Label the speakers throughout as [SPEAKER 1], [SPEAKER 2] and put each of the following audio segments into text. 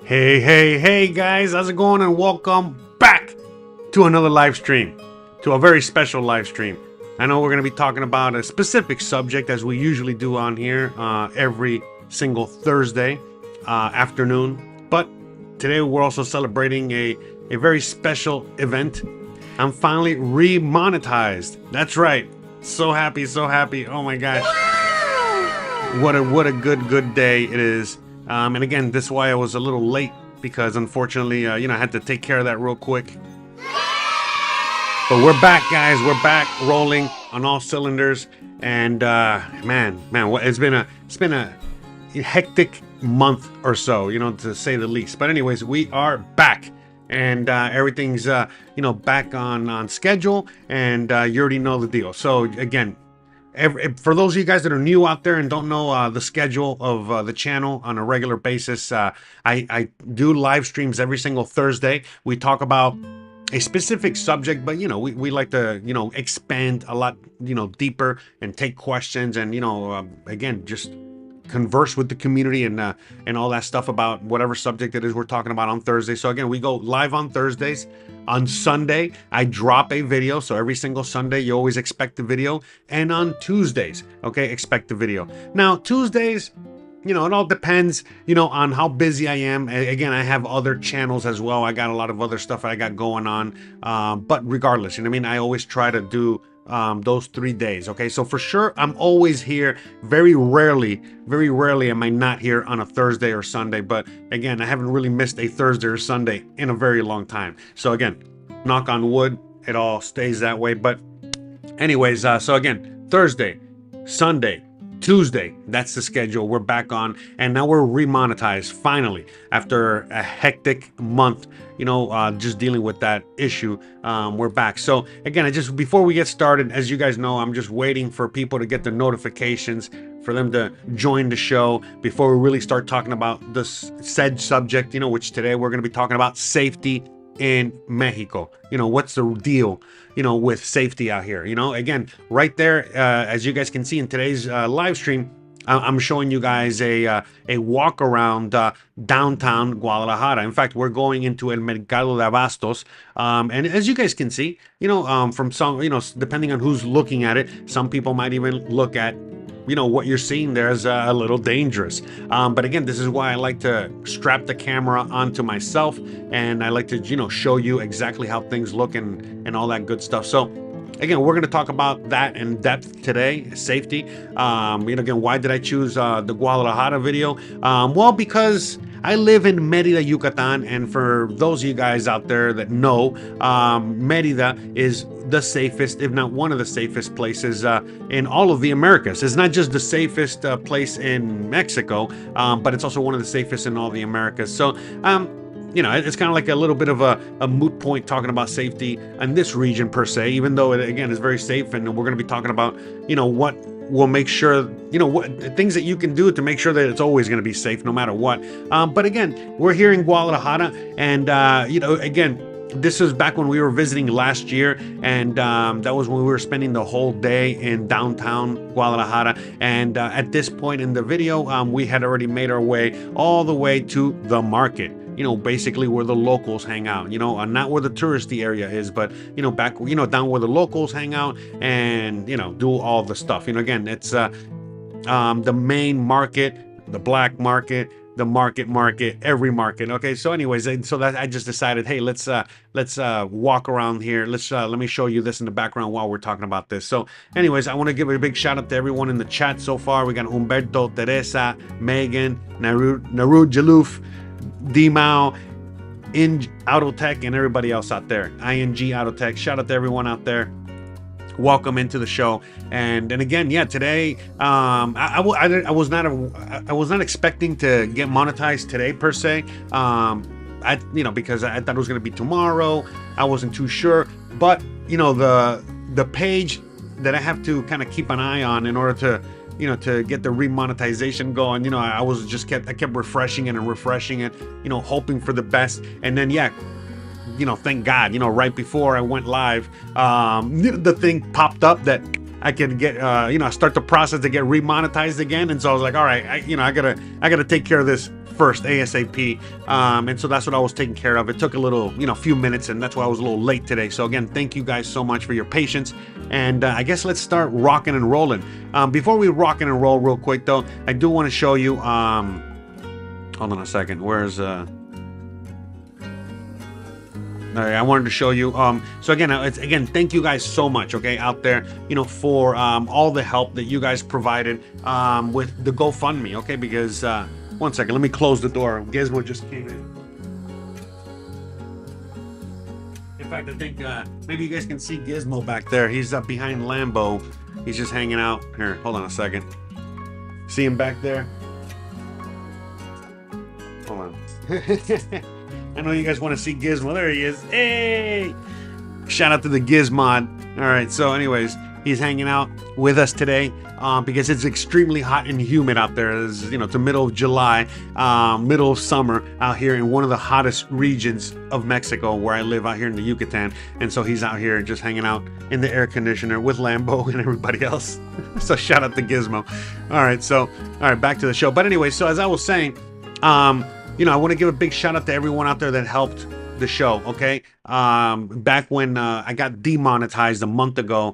[SPEAKER 1] Hey guys, how's it going? And welcome back to another live stream, to a very special live stream. I know we're going to be talking about a specific subject as we usually do on here every single Thursday afternoon, but today we're also celebrating a very special event. I'm finally remonetized. That's right. So happy. Oh my gosh. What a good day it is. And again, this is why I was a little late, because unfortunately, I had to take care of that real quick. But we're back, guys. We're back, rolling on all cylinders. And man, it's been a hectic month or so, to say the least. But anyways, we are back, and everything's back on schedule, and you already know the deal. So again, for those of you guys that are new out there and don't know the schedule of the channel on a regular basis, I do live streams every single Thursday. We talk about a specific subject, but we like to expand a lot deeper and take questions, and again, just converse with the community and all that stuff about whatever subject it is we're talking about on Thursday. So again, we go live on Thursdays. On Sunday, I drop a video. So every single Sunday, you always expect the video. And on Tuesdays, okay, expect the video. Now, Tuesdays, it all depends, on how busy I am. Again, I have other channels as well. I got a lot of other stuff I got going on. But regardless, I always try to do those 3 days. Okay, so for sure, I'm always here. Very rarely am I not here on a Thursday or Sunday. But again, I haven't really missed a Thursday or Sunday in a very long time. So again, knock on wood, it all stays that way. But anyways, so again, Thursday, Sunday, Tuesday, that's the schedule we're back on, and now we're remonetized finally after a hectic month, just dealing with that issue. We're back. So again, before we get started, as you guys know, I'm just waiting for people to get the notifications for them to join the show before we really start talking about this said subject, which today we're going to be talking about safety in Mexico. What's the deal, with safety out here? Again, right there, as you guys can see in today's live stream, I'm showing you guys a walk around downtown Guadalajara. In fact, we're going into El Mercado de Abastos, and as you guys can see, from some, depending on who's looking at it, some people might even look at what you're seeing there is a little dangerous. But again, this is why I like to strap the camera onto myself, and I like to, show you exactly how things look and all that good stuff. So again, we're going to talk about that in depth today, safety. Again, why did I choose the Guadalajara video? Well, because I live in Mérida, Yucatan, and for those of you guys out there that know, Mérida is the safest, if not one of the safest places in all of the Americas. It's not just the safest place in Mexico, but it's also one of the safest in all the Americas. So, it's kind of like a little bit of a moot point talking about safety in this region per se, even though it, again, is very safe. And we're going to be talking about, what will make sure, what things that you can do to make sure that it's always going to be safe no matter what. But again, we're here in Guadalajara, and, again, this was back when we were visiting last year, and that was when we were spending the whole day in downtown Guadalajara. And at this point in the video, we had already made our way all the way to the market. Basically where the locals hang out, not where the touristy area is, but, back, down where the locals hang out and, do all the stuff. Again, it's the main market, the black market, the market, every market. Okay, so anyways, so that I just decided, hey, let's walk around here. Let me show you this in the background while we're talking about this. So anyways, I want to give a big shout out to everyone in the chat so far. We got Humberto, Teresa, Megan, Naru Jaluf, D-Mao, In Autotech, and everybody else out there. ING Autotech. Shout out to everyone out there. Welcome into the show. And again, yeah, today I was not expecting to get monetized today per se. Because I thought it was going to be tomorrow. I wasn't too sure, but the page that I have to kind of keep an eye on in order to to get the remonetization going. I kept refreshing it and refreshing it, hoping for the best. And then, yeah, thank God, right before I went live, the thing popped up that I could get start the process to get remonetized again. And so I was like, all right, I gotta take care of this first ASAP. And so that's what I was taking care of. It took a little, few minutes, and that's why I was a little late today. So again, thank you guys so much for your patience. And I guess let's start rocking and rolling. Before we rocking and roll real quick though, I do want to show you, hold on a second. Where's all right, I wanted to show you. So again, thank you guys so much, okay, out there, for all the help that you guys provided with the GoFundMe, okay? Because one second, let me close the door. Gizmo just came in. In fact, I think maybe you guys can see Gizmo back there. He's up behind Lambo. He's just hanging out. Here, hold on a second. See him back there? Hold on. I know you guys want to see Gizmo. There he is. Hey! Shout out to the Gizmod. All right, so anyways, he's hanging out with us today because it's extremely hot and humid out there. It's, it's the middle of July, middle of summer out here in one of the hottest regions of Mexico where I live out here in the Yucatan. And so he's out here just hanging out in the air conditioner with Lambo and everybody else. So shout out to Gizmo. All right, back to the show. But anyway, so as I was saying, I want to give a big shout out to everyone out there that helped the show, okay? Back when I got demonetized a month ago,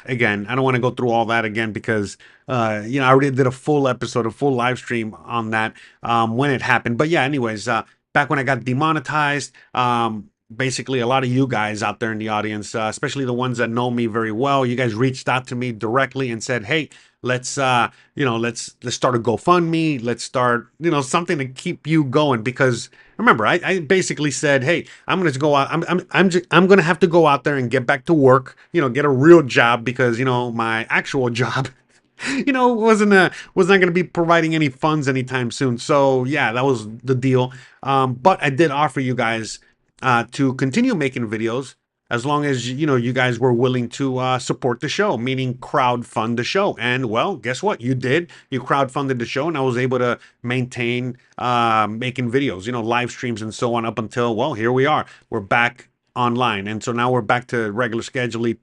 [SPEAKER 1] again, I don't want to go through all that again because, I already did a full episode, a full live stream on that when it happened. But yeah, anyways, back when I got demonetized, basically a lot of you guys out there in the audience, especially the ones that know me very well, you guys reached out to me directly and said, hey, let's start a GoFundMe. Let's start, something to keep you going. Because remember, I basically said, hey, I'm going to go out. I'm going to have to go out there and get back to work, get a real job because, my actual job, was not going to be providing any funds anytime soon. So yeah, that was the deal. But I did offer you guys to continue making videos as long as you guys were willing to support the show, meaning crowdfund the show. And well, guess what? You did. You crowdfunded the show, and I was able to maintain making videos, live streams and so on up until, well, here we are. We're back online, and so now we're back to regular scheduling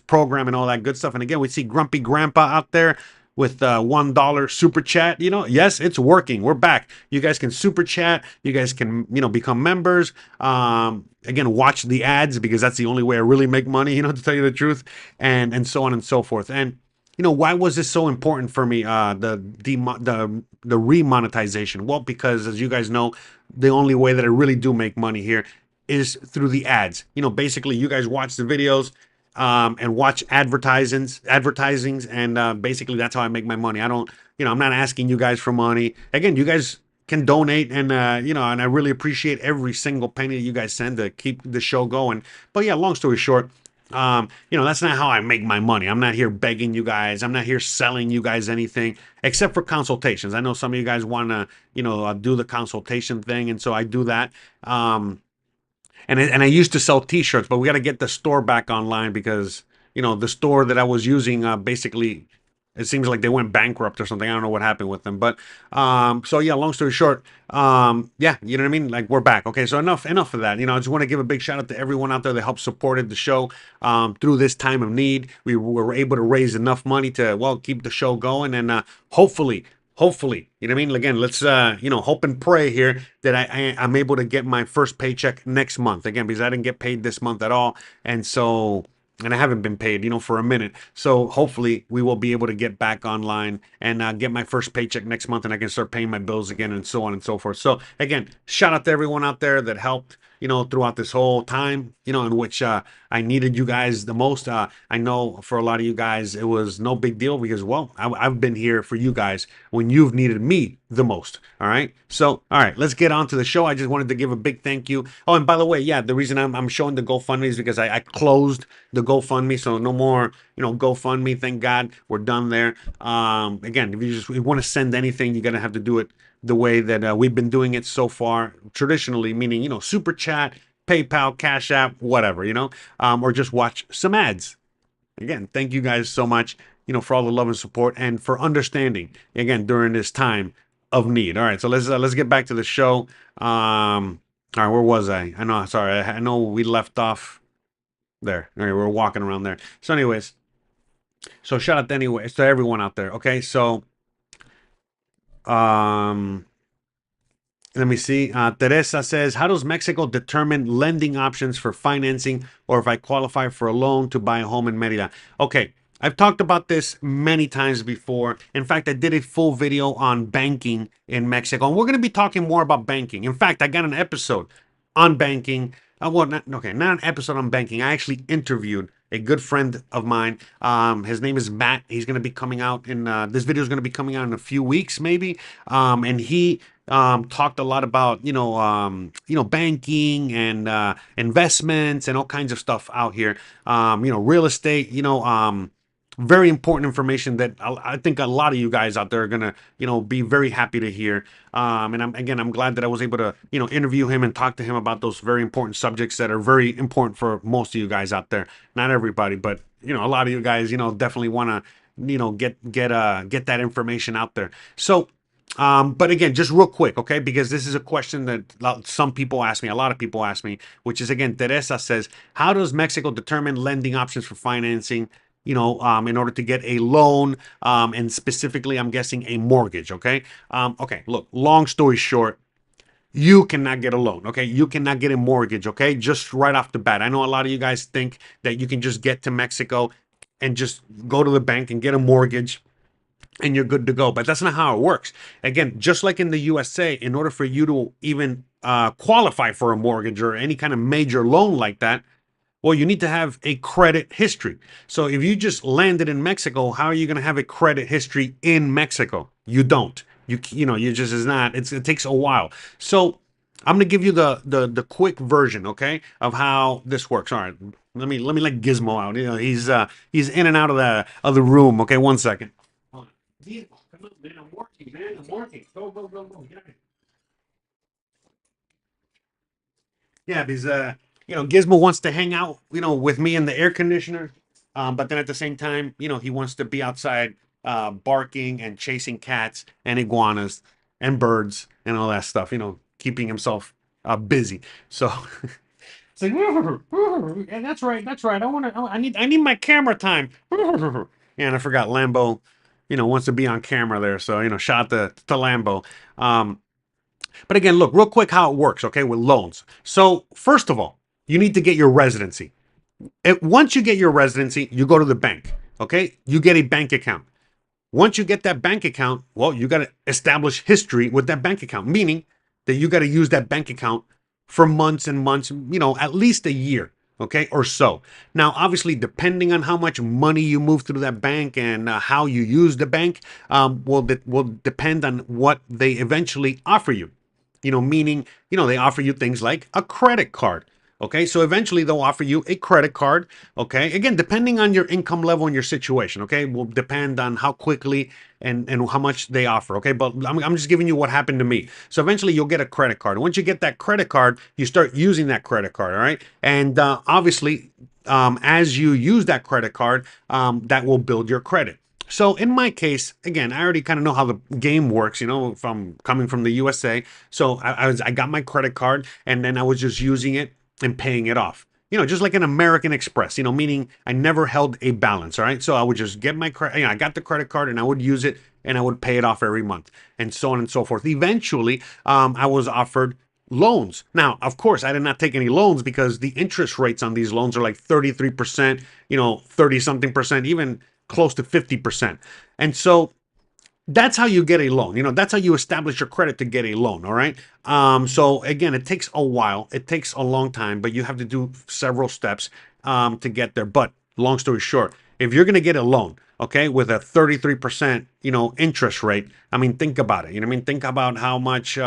[SPEAKER 1] program and all that good stuff. And again, we see Grumpy Grandpa out there with $1 super chat. Yes, it's working. We're back. You guys can super chat. You guys can become members. Again, watch the ads because that's the only way I really make money, to tell you the truth, and so on and so forth. And why was this so important for me, the remonetization? Well, because as you guys know, the only way that I really do make money here is through the ads. Basically you guys watch the videos and watch advertisings, and basically that's how I make my money. I don't, I'm not asking you guys for money. Again, you guys can donate, and and I really appreciate every single penny that you guys send to keep the show going. But yeah, long story short, that's not how I make my money. I'm not here begging you guys. I'm not here selling you guys anything except for consultations. I know some of you guys want to, do the consultation thing, and so I do that. And I used to sell T-shirts, but we got to get the store back online because, the store that I was using, basically, it seems like they went bankrupt or something. I don't know what happened with them. But, so yeah, long story short, yeah, you know what I mean? Like, we're back. Okay, so enough of that. I just want to give a big shout out to everyone out there that helped supported the show through this time of need. We were able to raise enough money to, well, keep the show going, and hopefully, you know what I mean? Again, let's, hope and pray here that I'm able to get my first paycheck next month. Again, because I didn't get paid this month at all. And so, and I haven't been paid, for a minute. So hopefully we will be able to get back online and get my first paycheck next month, and I can start paying my bills again and so on and so forth. So again, shout out to everyone out there that helped, throughout this whole time, in which I needed you guys the most. I know for a lot of you guys, it was no big deal because, well, I've been here for you guys when you've needed me the most. All right. So, all right, let's get on to the show. I just wanted to give a big thank you. Oh, and by the way, yeah, the reason I'm showing the GoFundMe is because I closed the GoFundMe. So no more, GoFundMe. Thank God we're done there. Again, if you want to send anything, you're going to have to do it the way that we've been doing it so far, traditionally, meaning, super chat, PayPal, Cash App, whatever, or just watch some ads. Again, thank you guys so much, for all the love and support and for understanding, again, during this time of need. All right, so let's get back to the show. All right, where was I? I know we left off there. All right, we're walking around there. So anyways, So shout out anyway to everyone out there. Okay, so um, let me see. Teresa says, "How does Mexico determine lending options for financing, or if I qualify for a loan to buy a home in Merida?" Okay, I've talked about this many times before. In fact, I did a full video on banking in Mexico, and we're going to be talking more about banking. In fact, I got an episode on banking. Well, not an episode on banking. I actually interviewed a good friend of mine. His name is Matt. He's going to be coming out in this video is going to be coming out in a few weeks, maybe. And he talked a lot about banking and investments and all kinds of stuff out here. Real estate. Very important information that I think a lot of you guys out there are gonna be very happy to hear. And I'm glad that I was able to interview him and talk to him about those very important subjects that are very important for most of you guys out there. Not everybody, but a lot of you guys definitely want to get that information out there. So but again, just real quick, okay? Because this is a question that some people ask me, a lot of people ask me, which is again, Teresa says, how does Mexico determine lending options for financing, in order to get a loan, and specifically, I'm guessing a mortgage, okay? Okay, look, long story short, you cannot get a loan, okay? You cannot get a mortgage, okay? Just right off the bat. I know a lot of you guys think that you can just get to Mexico and just go to the bank and get a mortgage and you're good to go. But that's not how it works. Again, just like in the USA, in order for you to even qualify for a mortgage or any kind of major loan like that, well, you need to have a credit history. So if you just landed in Mexico, how are you going to have a credit history in Mexico? You don't. You just is not. It takes a while. So I'm going to give you the quick version, okay, of how this works. All right, let me let Gizmo out. He's in and out of the room. Okay, one second. Come on, man. I'm working, man. I'm working. Go, go, go, go. Yeah, because Gizmo wants to hang out, with me in the air conditioner. But then at the same time, he wants to be outside, barking and chasing cats and iguanas and birds and all that stuff. Keeping himself busy. So it's like, yeah, that's right, that's right. I need my camera time. Yeah, and I forgot Lambo, wants to be on camera there. So shout out to Lambo. But again, look real quick how it works, okay, with loans. So first of all, you need to get your residency. Once you get your residency, you go to the bank, okay? You get a bank account. Once you get that bank account, well, you got to establish history with that bank account, meaning that you got to use that bank account for months and months, at least a year, okay, or so. Now, obviously, depending on how much money you move through that bank and how you use the bank, will depend on what they eventually offer you. Meaning, they offer you things like a credit card. Okay, so eventually they'll offer you a credit card. Okay, again, depending on your income level and your situation. Okay, will depend on how quickly and how much they offer. Okay, but I'm just giving you what happened to me. So eventually you'll get a credit card. And once you get that credit card, you start using that credit card. All right, and obviously, as you use that credit card, that will build your credit. So in my case, again, I already kind of know how the game works, from coming from the USA. So I got my credit card and then I was just using it and paying it off. Just like an American Express, meaning I never held a balance. All right. So I would just get my credit, I got the credit card and I would use it and I would pay it off every month and so on and so forth. Eventually, I was offered loans. Now, of course, I did not take any loans because the interest rates on these loans are like 33%, 30 something percent, even close to 50%. And so that's how you get a loan. That's how you establish your credit to get a loan. All right. So again, it takes a while. It takes a long time, but you have to do several steps to get there. But long story short, if you're going to get a loan, okay, with a 33%, interest rate, I mean, think about it. Think about how much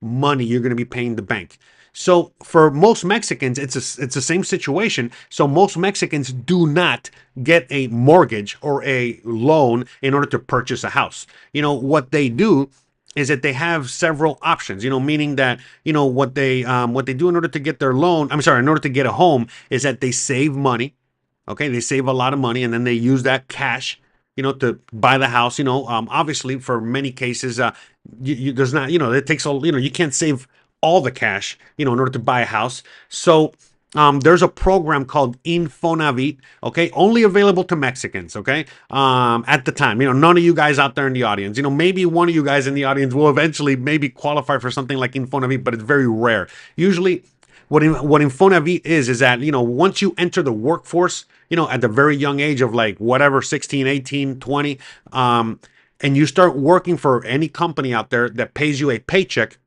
[SPEAKER 1] money you're going to be paying the bank. So for most Mexicans, it's the same situation. So most Mexicans do not get a mortgage or a loan in order to purchase a house. What they do is that they have several options, meaning that, what they do in order to get their loan, in order to get a home is that they save money. Okay. They save a lot of money and then they use that cash, to buy the house. Obviously for many cases, there's not, it takes all, you can't save all the cash, in order to buy a house. So there's a program called Infonavit, okay, only available to Mexicans, okay, at the time. None of you guys out there in the audience, maybe one of you guys in the audience will eventually maybe qualify for something like Infonavit, but it's very rare. Usually, what Infonavit is that, once you enter the workforce, at the very young age of like whatever, 16, 18, 20, and you start working for any company out there that pays you a paycheck,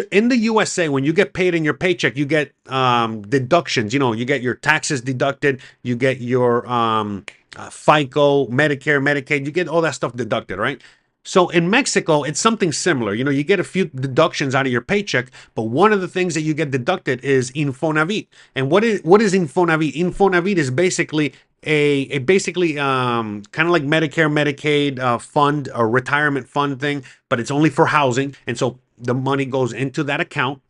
[SPEAKER 1] in the USA, when you get paid in your paycheck, you get deductions. You get your taxes deducted, you get your FICO, Medicare, Medicaid, you get all that stuff deducted, right? So in Mexico, it's something similar. You get a few deductions out of your paycheck, but one of the things that you get deducted is Infonavit. And what is Infonavit? Infonavit is basically a basically kind of like Medicare, Medicaid fund, a retirement fund thing, but it's only for housing. And so the money goes into that account.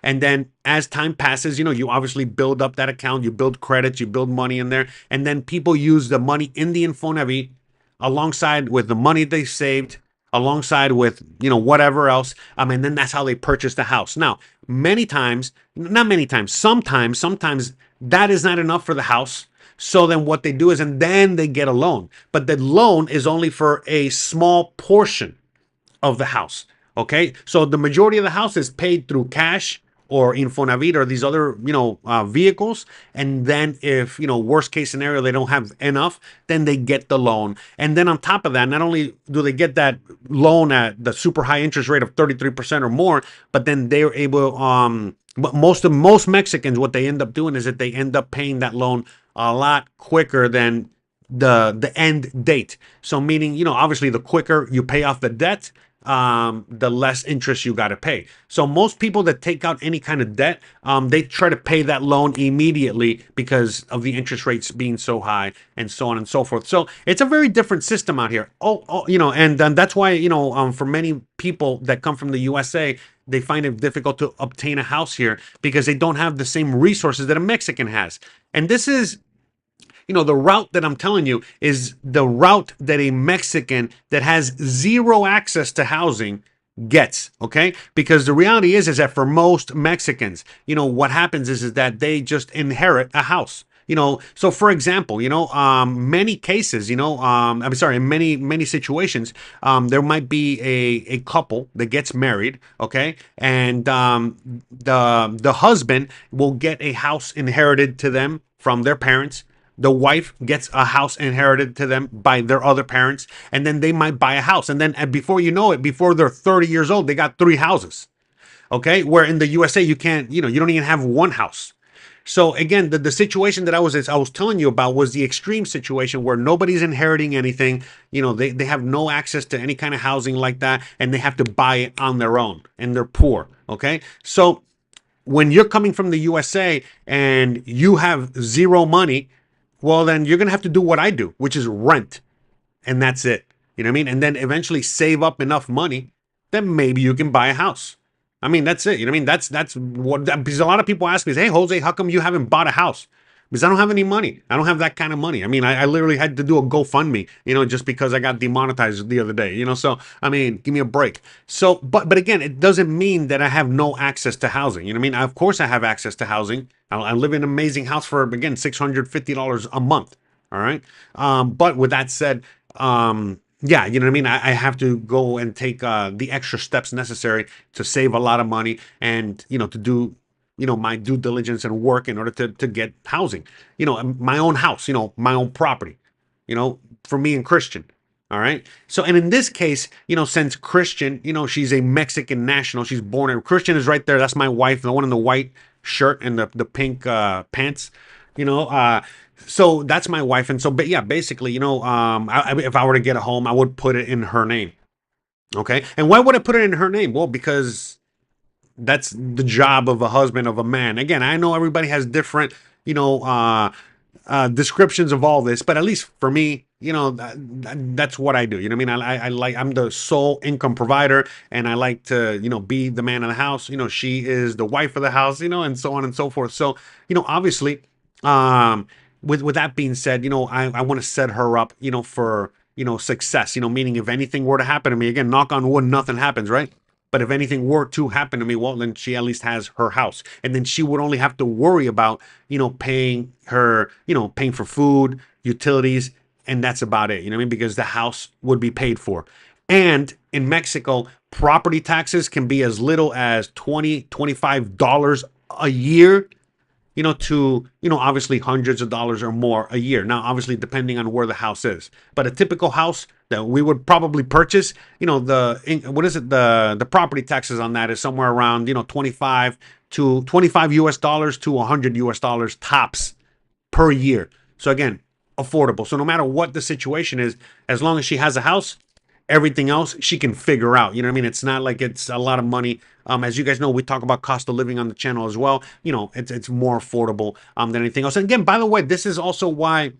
[SPEAKER 1] And then as time passes, you obviously build up that account, you build credits, you build money in there. And then people use the money in the Infonavit alongside with the money they saved, alongside with, whatever else. And then that's how they purchase the house. Now, many times, not many times, sometimes that is not enough for the house. So then what they do is, and then they get a loan. But the loan is only for a small portion of the house. Okay, so the majority of the house is paid through cash or Infonavit or these other, vehicles. And then if, worst case scenario, they don't have enough, then they get the loan. And then on top of that, not only do they get that loan at the super high interest rate of 33% or more, but then they're able, but most Mexicans, what they end up doing is that they end up paying that loan a lot quicker than the end date. So meaning, obviously the quicker you pay off the debt, the less interest you got to pay. So most people that take out any kind of debt, they try to pay that loan immediately because of the interest rates being so high and so on and so forth. So it's a very different system out here. And that's why, for many people that come from the USA, they find it difficult to obtain a house here because they don't have the same resources that a Mexican has. And this is, the route that I'm telling you is the route that a Mexican that has zero access to housing gets, okay? Because the reality is that for most Mexicans, what happens is that they just inherit a house. So for example, many cases, I'm sorry, in many situations, there might be a couple that gets married, okay, and the husband will get a house inherited to them from their parents. The wife gets a house inherited to them by their other parents, and then they might buy a house. And then before you know it, before they're 30 years old, they got 3 houses. Okay. Where in the USA, you can't, you don't even have one house. So again, the situation that I was telling you about was the extreme situation where nobody's inheriting anything. They have no access to any kind of housing like that, and they have to buy it on their own, and they're poor. Okay. So when you're coming from the USA and you have zero money, well, then you're going to have to do what I do, which is rent. And that's it. You know what I mean? And then eventually save up enough money, then maybe you can buy a house. I mean, that's it. You know what I mean? That's what, because a lot of people ask me, hey, Jose, how come you haven't bought a house? Because I don't have any money. I don't have that kind of money. I mean, I literally had to do a GoFundMe, just because I got demonetized the other day, so, I mean, give me a break. So, but again, it doesn't mean that I have no access to housing. You know what I mean? Of course I have access to housing. I live in an amazing house for, again, $650 a month. All right. But with that said, yeah, you know what I mean? I have to go and take the extra steps necessary to save a lot of money and, to do, my due diligence and work in order to get housing, my own house, my own property, for me and Christian. All right. So, and in this case, since Christian, she's a Mexican national, she's born in, Christian is right there. That's my wife, the one in the white shirt and the pink pants, so that's my wife. And so, but yeah, basically, if I were to get a home, I would put it in her name. Okay. And why would I put it in her name? Well, because that's the job of a husband, of a man. Again, I know everybody has different, descriptions of all this, but at least for me, that's what I do. You know what I mean? I like, I'm the sole income provider, and I like to, be the man of the house. She is the wife of the house, and so on and so forth. So, obviously, with that being said, I want to set her up, for, success, meaning if anything were to happen to me, again, knock on wood, nothing happens, right? But if anything were to happen to me, well, then she at least has her house. And then she would only have to worry about, paying her, paying for food, utilities, and that's about it. You know what I mean? Because the house would be paid for. And in Mexico, property taxes can be as little as $25 a year, to, obviously hundreds of dollars or more a year. Now, obviously, depending on where the house is. But a typical house that we would probably purchase, the property taxes on that is somewhere around, 25 US dollars to 100 US dollars tops per year. So again, affordable. So no matter what the situation is, as long as she has a house, everything else she can figure out. You know what I mean? It's not like it's a lot of money. As you guys know, we talk about cost of living on the channel as well. It's more affordable than anything else. And again, by the way, this is also why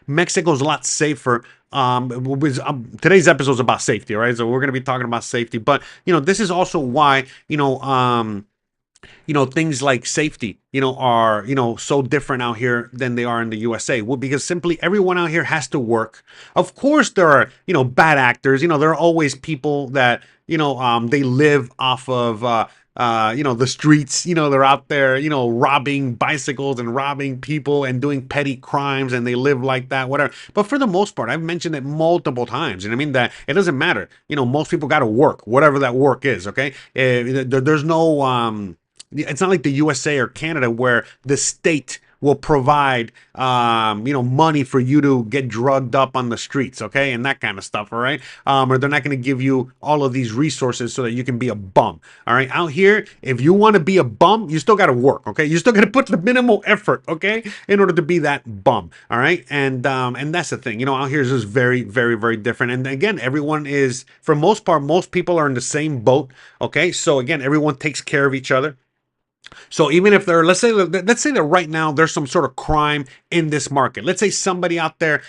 [SPEAKER 1] Mexico's a lot safer. Today's episode is about safety, right? So we're going to be talking about safety. But, this is also why, things like safety, are, so different out here than they are in the USA. Well, because simply everyone out here has to work. Of course, there are, bad actors. There are always people that, they live off of, the streets, they're out there, robbing bicycles and robbing people and doing petty crimes, and they live like that, whatever. But for the most part, I've mentioned it multiple times. You know what I mean? That it doesn't matter. Most people got to work, whatever that work is. Okay. There's no, it's not like the USA or Canada where the state will provide, money for you to get drugged up on the streets, okay, and that kind of stuff, all right? Or they're not going to give you all of these resources so that you can be a bum, all right? Out here, if you want to be a bum, you still got to work, okay? You still got to put the minimal effort, okay, in order to be that bum, all right? And that's the thing, out here is just very, very, very different. And again, everyone is, for most part, most people are in the same boat, okay? So again, everyone takes care of each other. So even if let's say that right now there's some sort of crime in this market. Let's say somebody out there,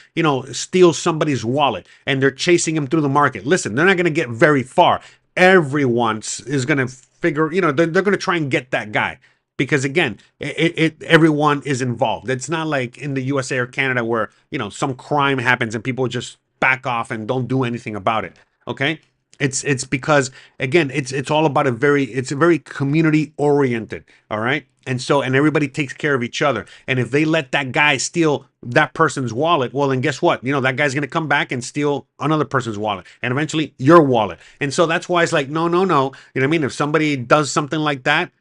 [SPEAKER 1] steals somebody's wallet and they're chasing him through the market. Listen, they're not going to get very far. Everyone is going to figure, they're going to try and get that guy. Because again, everyone is involved. It's not like in the USA or Canada where, some crime happens and people just back off and don't do anything about it. Okay. It's because again, it's all about it's a very community oriented. All right. And everybody takes care of each other. And if they let that guy steal that person's wallet, well, then guess what? That guy's going to come back and steal another person's wallet and eventually your wallet. And so that's why it's like, no. You know what I mean? If somebody does something like that,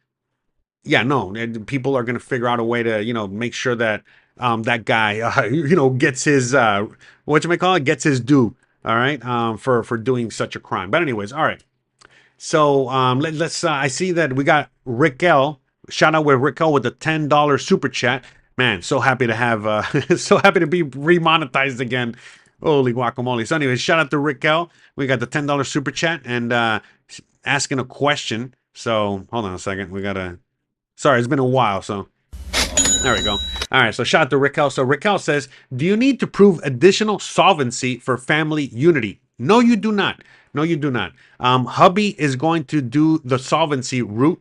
[SPEAKER 1] yeah, no, people are going to figure out a way to, make sure that that guy, gets his, gets his due. All right, for doing such a crime. But anyways, all right. So let's. I see that we got Raquel. Shout out with Raquel with the $10 super chat. Man, so happy to have. So happy to be remonetized again. Holy guacamole. So anyways, shout out to Raquel. We got the $10 super chat and asking a question. So hold on a second. We gotta. Sorry, it's been a while. So there we go. All right, so shout out to Raquel. So Raquel says, do you need to prove additional solvency for family unity? No, you do not. No, you do not. Hubby is going to do the solvency route,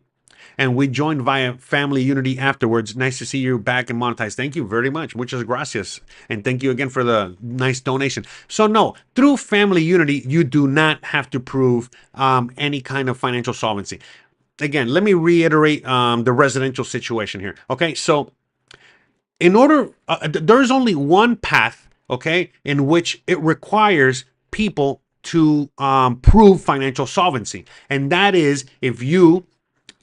[SPEAKER 1] and we joined via family unity afterwards. Nice to see you back and monetized. Thank you very much. Muchas gracias. And thank you again for the nice donation. So no, through family unity, you do not have to prove any kind of financial solvency. Again, let me reiterate the residential situation here. Okay, so in order, there's only one path, okay, in which it requires people to prove financial solvency. And that is if you,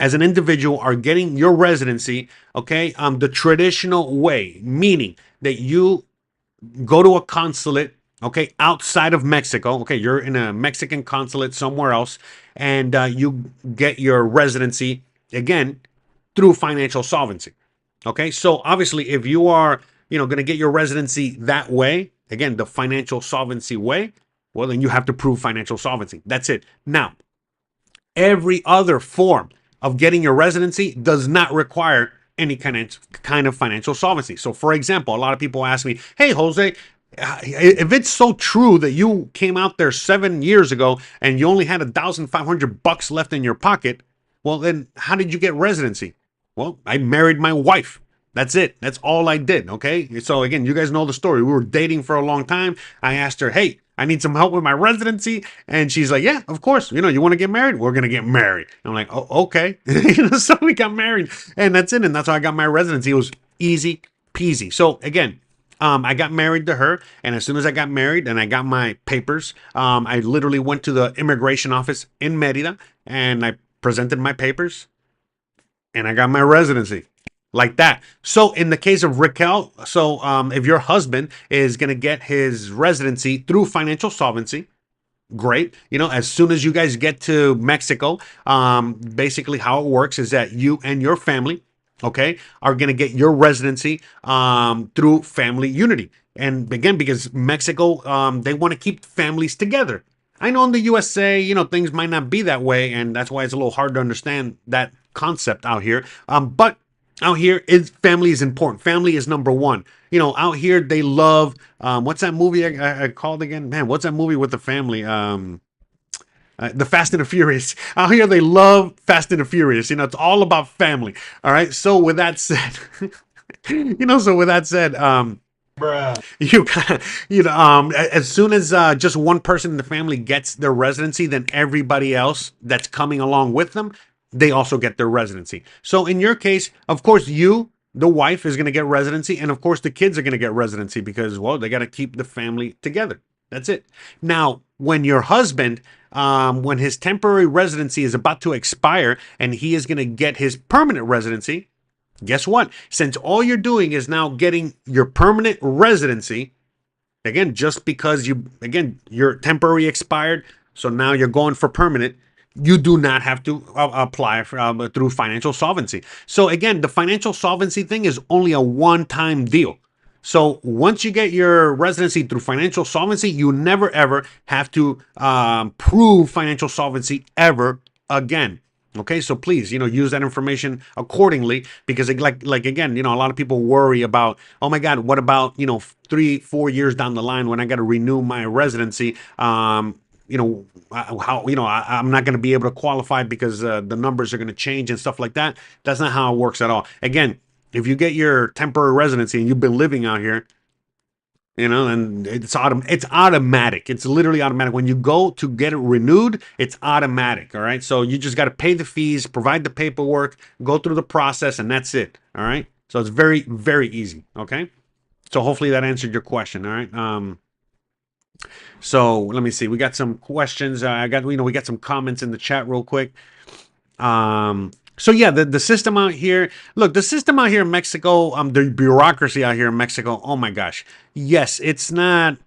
[SPEAKER 1] as an individual, are getting your residency, okay, the traditional way, meaning that you go to a consulate, okay, outside of Mexico, okay, you're in a Mexican consulate somewhere else, and you get your residency, again, through financial solvency. Okay, so obviously if you are, going to get your residency that way, again, the financial solvency way, well, then you have to prove financial solvency. That's it. Now, every other form of getting your residency does not require any kind of financial solvency. So for example, a lot of people ask me, hey, Jose, if it's so true that you came out there 7 years ago and you only had $1,500 left in your pocket, well, then how did you get residency? Well, I married my wife. That's it. That's all I did. Okay. So again, you guys know the story. We were dating for a long time. I asked her, hey, I need some help with my residency. And she's like, yeah, of course. You want to get married? We're going to get married. I'm like, oh, okay. So we got married and that's it. And that's how I got my residency. It was easy peasy. So again, I got married to her, and as soon as I got married and I got my papers, I literally went to the immigration office in Merida and I presented my papers and I got my residency like that. So in the case of Raquel, so if your husband is going to get his residency through financial solvency, great. As soon as you guys get to Mexico, basically how it works is that you and your family, okay, are going to get your residency through family unity. And again, because Mexico, they want to keep families together. I know in the USA, things might not be that way, and that's why it's a little hard to understand that concept out here. But out here, family is important. Family is number one. Out here they love what's that movie I called again? Man, what's that movie with the family? The Fast and the Furious. Out here they love Fast and the Furious. It's all about family. All right. So with that said,
[SPEAKER 2] Bruh.
[SPEAKER 1] you kind of, as soon as just one person in the family gets their residency, then everybody else that's coming along with them, they also get their residency. So in your case, of course, the wife is going to get residency, and of course the kids are going to get residency because, well, they got to keep the family together. That's it. Now, when your husband, when his temporary residency is about to expire and he is going to get his permanent residency, guess what? Since all you're doing is now getting your permanent residency, again, just because your temporary expired, so now you're going for permanent, you do not have to apply for, through financial solvency. So again, the financial solvency thing is only a one-time deal. So once you get your residency through financial solvency, you never ever have to prove financial solvency ever again. Okay, so please, use that information accordingly because, like again, a lot of people worry about, oh my God, what about 3-4 years down the line when I got to renew my residency? I'm not going to be able to qualify because the numbers are going to change and stuff like that. That's not how it works at all. Again, if you get your temporary residency and you've been living out here, and it's automatic. It's literally automatic. When you go to get it renewed, it's automatic. All right. So you just got to pay the fees, provide the paperwork, go through the process, and that's it. All right. So it's very, very easy. Okay. So hopefully that answered your question. All right. So let me see. We got some questions. We got some comments in the chat real quick. So yeah, the system out here, look, the system out here in Mexico, the bureaucracy out here in Mexico, oh my gosh. Yes, it's not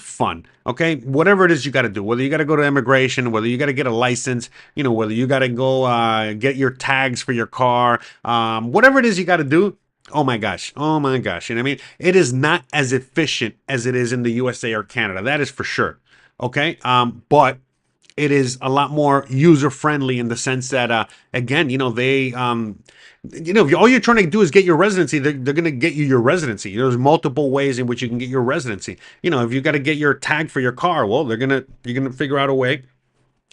[SPEAKER 1] fun. Okay. Whatever it is you got to do, whether you got to go to immigration, whether you got to get a license, whether you got to go, get your tags for your car, whatever it is you got to do. Oh my gosh. Oh my gosh. You know what I mean? It is not as efficient as it is in the USA or Canada. That is for sure. Okay. But it is a lot more user friendly in the sense that, again, they, if all you're trying to do is get your residency, they're going to get you your residency. There's multiple ways in which you can get your residency. If you got to get your tag for your car, well, you're going to figure out a way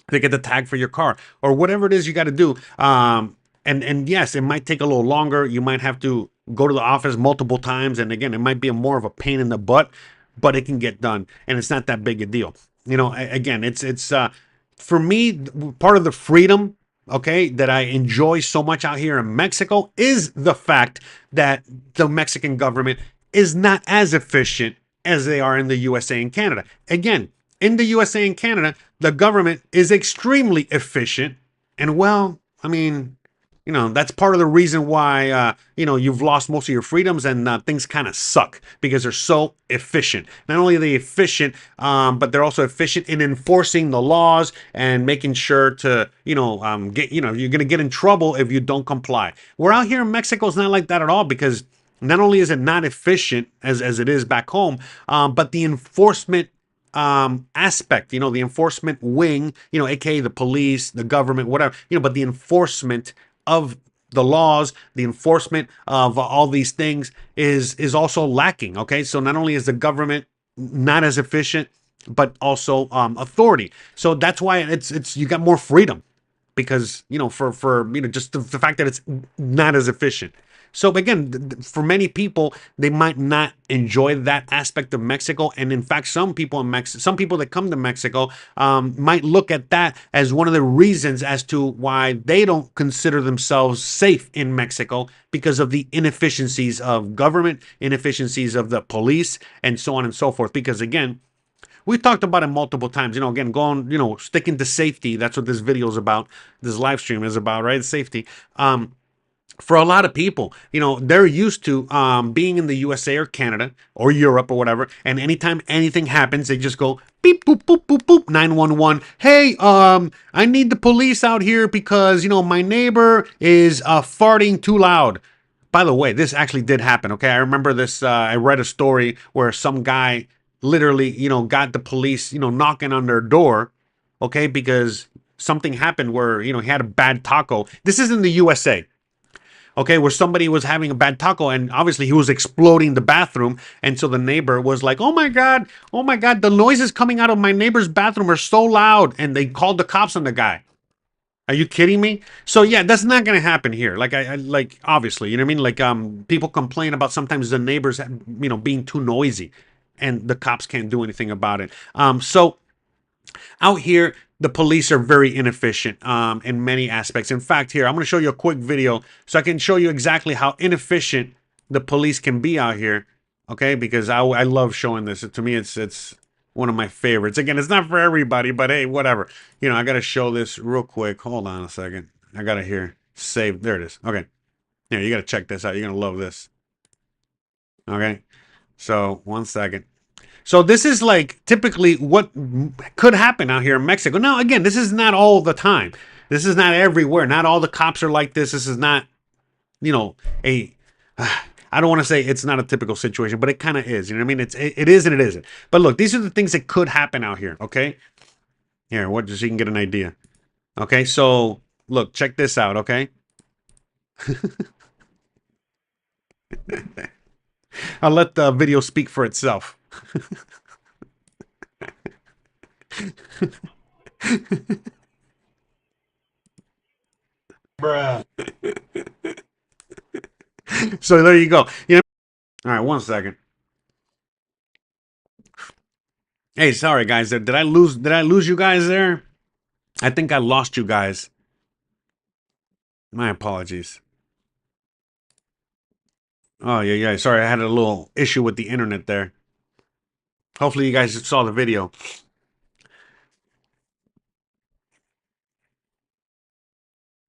[SPEAKER 1] to get the tag for your car or whatever it is you got to do. And yes, it might take a little longer. You might have to go to the office multiple times. And again, it might be more of a pain in the butt, but it can get done. And it's not that big a deal. Again, it's for me, part of the freedom, okay, that I enjoy so much out here in Mexico is the fact that the Mexican government is not as efficient as they are in the USA and Canada. Again, in the USA and Canada, the government is extremely efficient. And well, I mean, that's part of the reason why, you've lost most of your freedoms and things kind of suck because they're so efficient. Not only are they efficient, but they're also efficient in enforcing the laws and making sure to, get, you're going to get in trouble if you don't comply. We're out here in Mexico. It's not like that at all because not only is it not efficient as it is back home, but the enforcement aspect, the enforcement wing, aka the police, the government, whatever, but the enforcement of the laws, the enforcement of all these things is also lacking. Okay, so not only is the government not as efficient, but also authority. So that's why it's you got more freedom because for just the fact that it's not as efficient. So again, for many people, they might not enjoy that aspect of Mexico, and in fact, some people in Mexico, some people that come to Mexico, might look at that as one of the reasons as to why they don't consider themselves safe in Mexico, because of the inefficiencies of government, inefficiencies of the police, and so on and so forth. Because again, we've talked about it multiple times. Again, going, sticking to safety. That's what this video is about. This live stream is about, right? Safety. For a lot of people, they're used to being in the USA or Canada or Europe or whatever, and anytime anything happens, they just go beep boop boop boop boop 911. Hey, I need the police out here because my neighbor is farting too loud. By the way, this actually did happen. Okay, I remember this. I read a story where some guy literally, got the police, knocking on their door, okay, because something happened where he had a bad taco. This is in the USA. Okay, where somebody was having a bad taco and obviously he was exploding the bathroom. And so the neighbor was like, oh my God, the noises coming out of my neighbor's bathroom are so loud. And they called the cops on the guy. Are you kidding me? So yeah, that's not gonna happen here. Like I like obviously, you know what I mean? Like people complain about sometimes the neighbors, being too noisy, and the cops can't do anything about it. So out here, the police are very inefficient in many aspects. In fact, here, I'm going to show you a quick video so I can show you exactly how inefficient the police can be out here. Okay, because I love showing this. To me, it's one of my favorites. Again, it's not for everybody, but hey, whatever. I got to show this real quick. Hold on a second. I got to here. Save. There it is. Okay. Yeah, you got to check this out. You're going to love this. Okay. So, one second. So this is like typically what could happen out here in Mexico. Now, again, this is not all the time. This is not everywhere. Not all the cops are like this. This is not, a. I don't want to say it's not a typical situation, but it kind of is. You know what I mean? It is and it isn't. But look, these are the things that could happen out here. Okay, here, just so you can get an idea. Okay, so look, check this out. Okay. I'll let the video speak for itself.
[SPEAKER 2] Bruh.
[SPEAKER 1] So there you go. All right, one second. Hey, sorry guys. Did I lose you guys there? I think I lost you guys. My apologies. Oh yeah. Sorry, I had a little issue with the internet there. Hopefully you guys saw the video.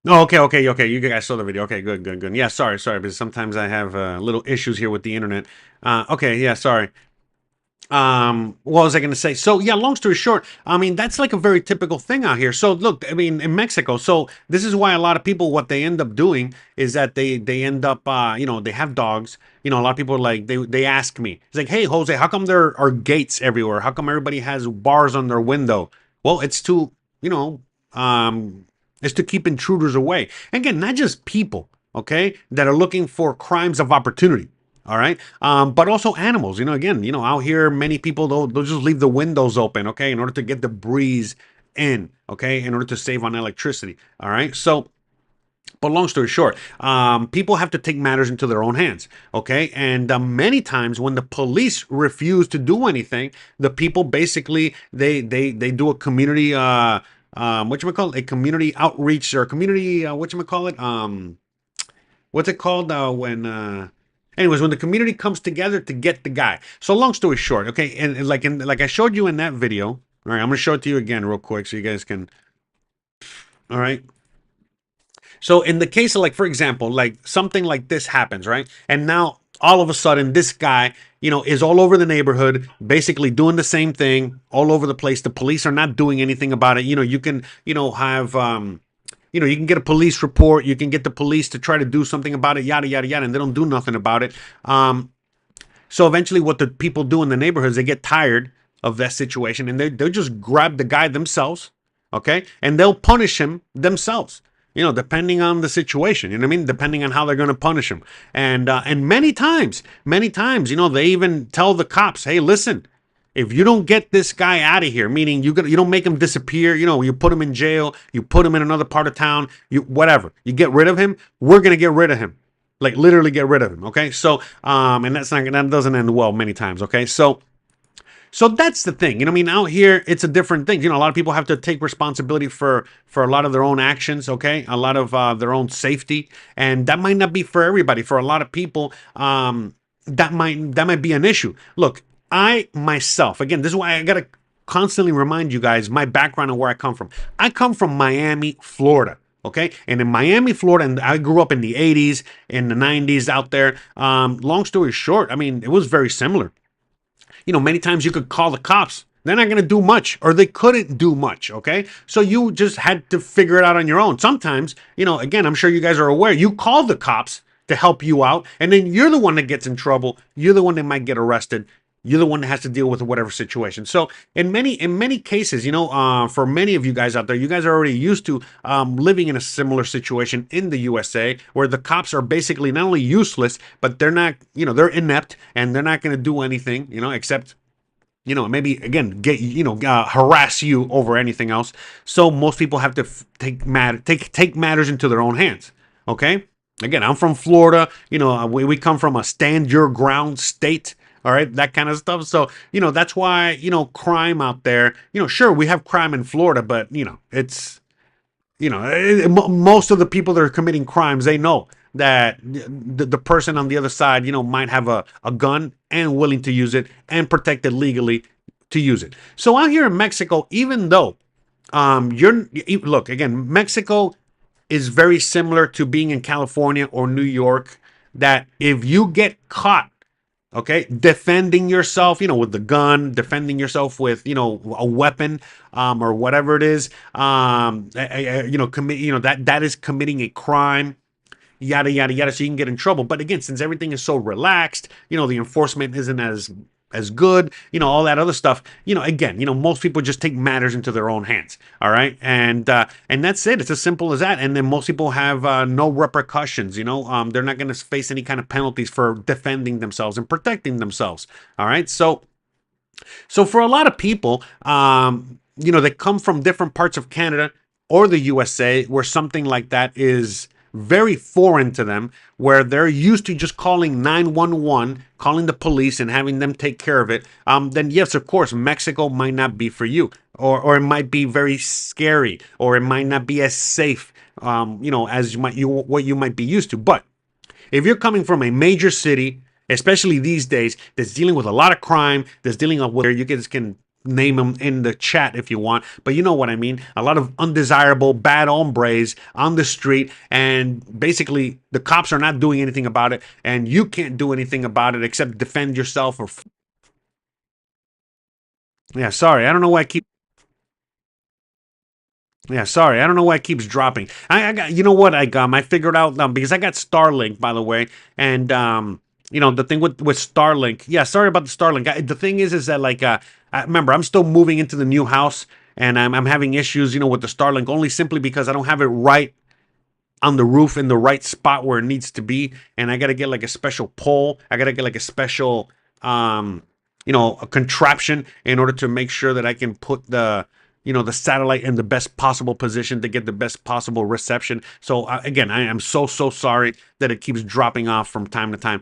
[SPEAKER 1] Oh, okay. You guys saw the video. Okay, good. Yeah, sorry, because sometimes I have little issues here with the internet. Okay, yeah, sorry. What was I going to say? So yeah, long story short, I mean, that's like a very typical thing out here. So look, I mean, in Mexico, so this is why a lot of people, what they end up doing is that they end up, they have dogs. A lot of people are like, they ask me, it's like, hey, Jose, how come there are gates everywhere? How come everybody has bars on their window? Well, it's to, it's to keep intruders away. Again, not just people, okay, that are looking for crimes of opportunity. All right. But also animals, again, out here, many people, they'll just leave the windows open, okay, in order to get the breeze in, okay, in order to save on electricity. All right. So, but long story short, people have to take matters into their own hands, okay? And many times when the police refuse to do anything, the people basically, they do a community, whatchamacallit, a community outreach or community, whatchamacallit, what's it called when, anyways, when the community comes together to get the guy. So long story short, okay, and like I showed you in that video, all right, I'm gonna show it to you again real quick so you guys can, all right. So in the case of, like, for example, like something like this happens, right? And now all of a sudden this guy, is all over the neighborhood, basically doing the same thing all over the place. The police are not doing anything about it. You can, have, you can get a police report. You can get the police to try to do something about it, yada, yada, yada, and they don't do nothing about it. So eventually what the people do in the neighborhoods, they get tired of that situation and they'll just grab the guy themselves, okay? And they'll punish him themselves. Depending on the situation, you know what I mean? Depending on how they're going to punish him. And many times, they even tell the cops, hey, listen, if you don't get this guy out of here, meaning you don't make him disappear, you put him in jail, you put him in another part of town, whatever, you get rid of him, we're going to get rid of him. like literally get rid of him. Okay, so and that doesn't end well many times. Okay, so that's the thing. I mean, out here it's a different thing. A lot of people have to take responsibility for a lot of their own actions. Okay, a lot of their own safety, and that might not be for everybody. For a lot of people, that might be an issue. Look, I myself, again, this is why I gotta constantly remind you guys my background and where I come from. I come from Miami, Florida. Okay, and in Miami, Florida, and I grew up in the 80s, in the 90s out there. Long story short, I mean, it was very similar. Many times you could call the cops. They're not going to do much, or they couldn't do much. Okay. So you just had to figure it out on your own. Sometimes, again, I'm sure you guys are aware, you call the cops to help you out, and then you're the one that gets in trouble. You're the one that might get arrested. You're the one that has to deal with whatever situation. So in many cases, for many of you guys out there, you guys are already used to living in a similar situation in the USA, where the cops are basically not only useless, but they're not, they're inept, and they're not going to do anything, except maybe again get harass you over anything else. So most people have to take matters into their own hands. Okay. Again, I'm from Florida. We come from a stand your ground state. All right, that kind of stuff. So that's why crime out there. Sure, we have crime in Florida, but it's most of the people that are committing crimes, they know that the person on the other side, might have a gun and willing to use it and protected legally to use it. So out here in Mexico, even though look, again, Mexico is very similar to being in California or New York, that if you get caught, okay, defending yourself, with the gun, defending yourself with, a weapon, or whatever it is, commit, that is committing a crime, yada yada yada. So you can get in trouble. But again, since everything is so relaxed, the enforcement isn't as good, all that other stuff. Again, most people just take matters into their own hands. All right, and that's it. It's as simple as that. And then most people have no repercussions. They're not going to face any kind of penalties for defending themselves and protecting themselves. All right, so for a lot of people, they come from different parts of Canada or the USA, where something like that is very foreign to them, where they're used to just calling 911, calling the police and having them take care of it. Then yes, of course, Mexico might not be for you, or it might be very scary, or it might not be as safe, as what you might be used to. But if you're coming from a major city, especially these days, that's dealing with a lot of crime, that's dealing with where you guys can name them in the chat if you want, but you know what I mean. A lot of undesirable, bad hombres on the street, and basically the cops are not doing anything about it, and you can't do anything about it except defend yourself. Or yeah, sorry, I don't know why I keep. Yeah, sorry, I don't know why it keeps dropping. I got, what I got. I figured out, because I got Starlink, by the way, and the thing with Starlink. Yeah, sorry about the Starlink. The thing is that, like, remember, I'm still moving into the new house, and I'm having issues, with the Starlink, only simply because I don't have it right on the roof in the right spot where it needs to be, and I got to get like a special pole. I got to get like a special a contraption in order to make sure that I can put the satellite in the best possible position to get the best possible reception. So again, I am so sorry that it keeps dropping off from time to time.